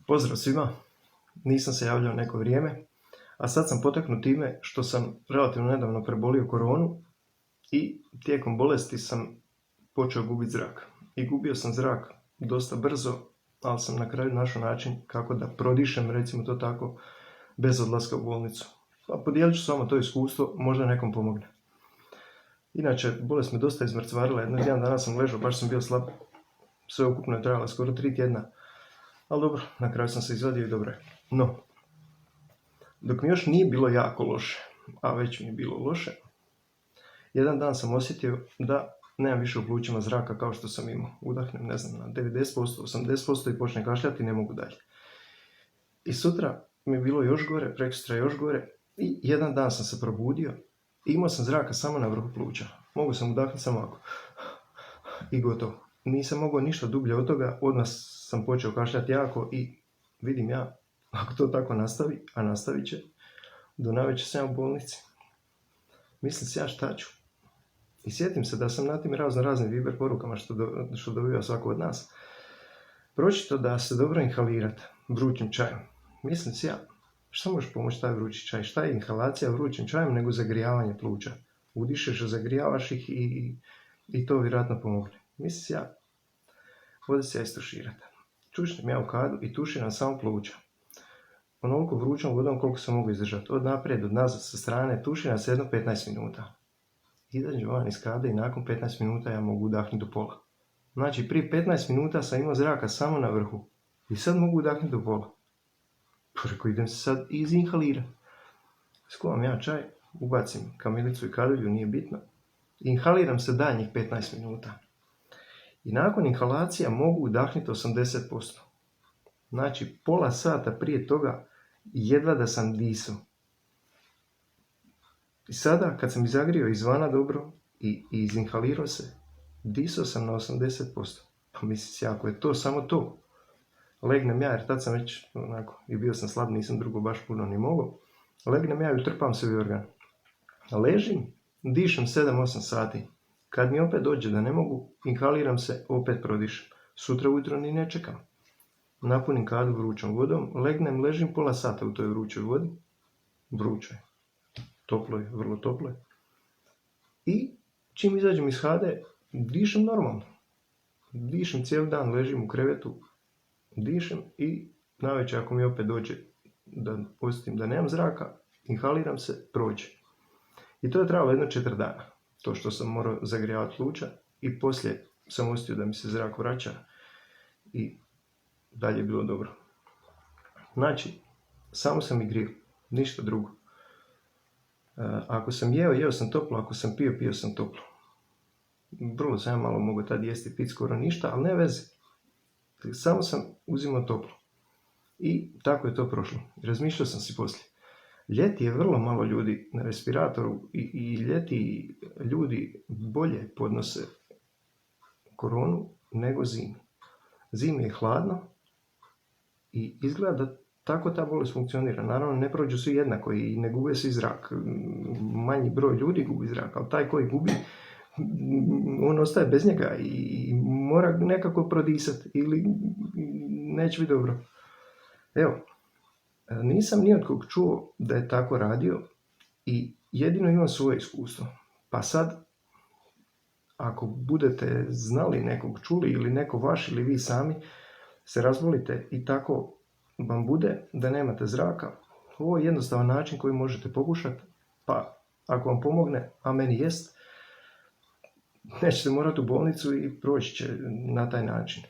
Pozdrav svima, nisam se javljao neko vrijeme, a sad sam potaknut time što sam relativno nedavno prebolio koronu i tijekom bolesti sam počeo gubiti zrak. I gubio sam zrak dosta brzo, ali sam na kraju našao način kako da prodišem, recimo to tako, bez odlaska u bolnicu. Pa podijelit ću s vama to iskustvo, možda nekom pomogne. Inače, bolest me dosta izmrcvarila, jedan dana sam ležao, baš sam bio slab, sve ukupno je trajalo skoro 3 tjedna. Ali dobro, na kraju sam se izvadio i dobro je. No, dok mi još nije bilo jako loše, a već mi je bilo loše, jedan dan sam osjetio da nemam više u plućima zraka kao što sam imao. Udahnem, ne znam, na 90%, 80% i počnem kašljati i ne mogu dalje. I sutra mi je bilo još gore, preksutra još gore i jedan dan sam se probudio i imao sam zraka samo na vrhu pluća. Mogu sam udahnuti samo ovako. I gotovo. Nisam mogao ništa dublje od toga, odmah sam počeo kašljati jako i vidim ja, ako to tako nastavi, a nastavit će, do navečer sam u bolnici. Mislim se ja šta ću. I sjetim se da sam na tim raznim Viber porukama što dobiva svako od nas, pročito da se dobro inhalirati vrućim čajem. Mislim se ja, šta može pomoći taj vrući čaj? Šta je inhalacija vrućim čajem nego zagrijavanje pluća? Udišeš, zagrijavaš ih i to vjerojatno pomogne. Mislim se ja, vodi se ja istuširati. Čušnem ja u kadu i tuširam samo pluća. Onoliko vrućom vodom koliko se mogu izdržati. Od naprijed, od nazad, sa strane, tuširam se jedno 15 minuta. Izađem van iz kade i nakon 15 minuta ja mogu udahnuti do pola. Znači, prije 15 minuta sam imao zraka samo na vrhu. I sad mogu udahnuti do pola. Preko idem se sad izinhalirati. Skuvam ja čaj, ubacim kamilicu i kadulju, nije bitno. Inhaliram se daljnjih 15 minuta. I nakon inhalacija mogu udahnuti 80%. Znači, pola sata prije toga jedva da sam disao. I sada, kad sam izagrio izvana dobro i izinhalirao se, disao sam na 80%. Pa mislim, ako je to samo to, legnem ja, jer tad sam već onako, i bio sam slab, nisam drugo baš puno ni mogao, legnem ja i utrpam se u organ. Ležim, dišem 7-8 sati. Kad mi opet dođe da ne mogu, inhaliram se, opet prodišem. Sutra ujutro ni ne čekam. Napunim kadu vrućom vodom, legnem, ležim pola sata u toj vrućoj vodi. Vrućoj. Toplo je, vrlo toplo je. I čim izađem iz hade, dišem normalno. Dišem cijeli dan, ležim u krevetu, dišem i navečer ako mi opet dođe da osjetim da nemam zraka, inhaliram se, prođe. I to je trajalo jedno 4 dana. To što sam morao zagrijavati pluća i poslije sam osjetio da mi se zrak vraća i dalje je bilo dobro. Znači, samo sam i grio, ništa drugo. Ako sam jeo sam toplo, ako sam pio sam toplo. Vrlo sam ja malo mogao tad jesti, pit skoro ništa, ali ne veze. Samo sam uzimao toplo. I tako je to prošlo. Razmišljao sam si poslije. Ljeti je vrlo malo ljudi na respiratoru i ljeti ljudi bolje podnose koronu nego zimi. Zimi je hladno i izgleda da tako ta bolest funkcionira. Naravno, ne prođu svi jednako i ne gube svi zrak. Manji broj ljudi gubi zrak, ali taj koji gubi, on ostaje bez njega i mora nekako prodisati ili neće biti dobro. Evo, nisam ni od kog čuo da je tako radio i jedino imam svoje iskustvo. Pa sad, ako budete znali nekog, čuli ili neko vaš ili vi sami se razbolite i tako vam bude da nemate zraka, ovo je jednostavan način koji možete pokušati, pa ako vam pomogne, a meni jest, nećete morati u bolnicu i proći će na taj način.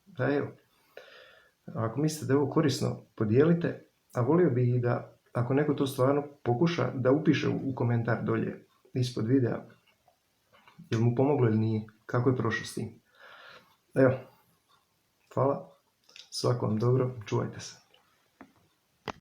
Da evo, ako mislite da je ovo korisno, podijelite, a volio bih i da, ako neko to stvarno pokuša, da upiše u komentar dolje ispod videa, je li mu pomoglo ili nije, kako je prošao s tim. Evo, hvala, svako vam dobro, čuvajte se.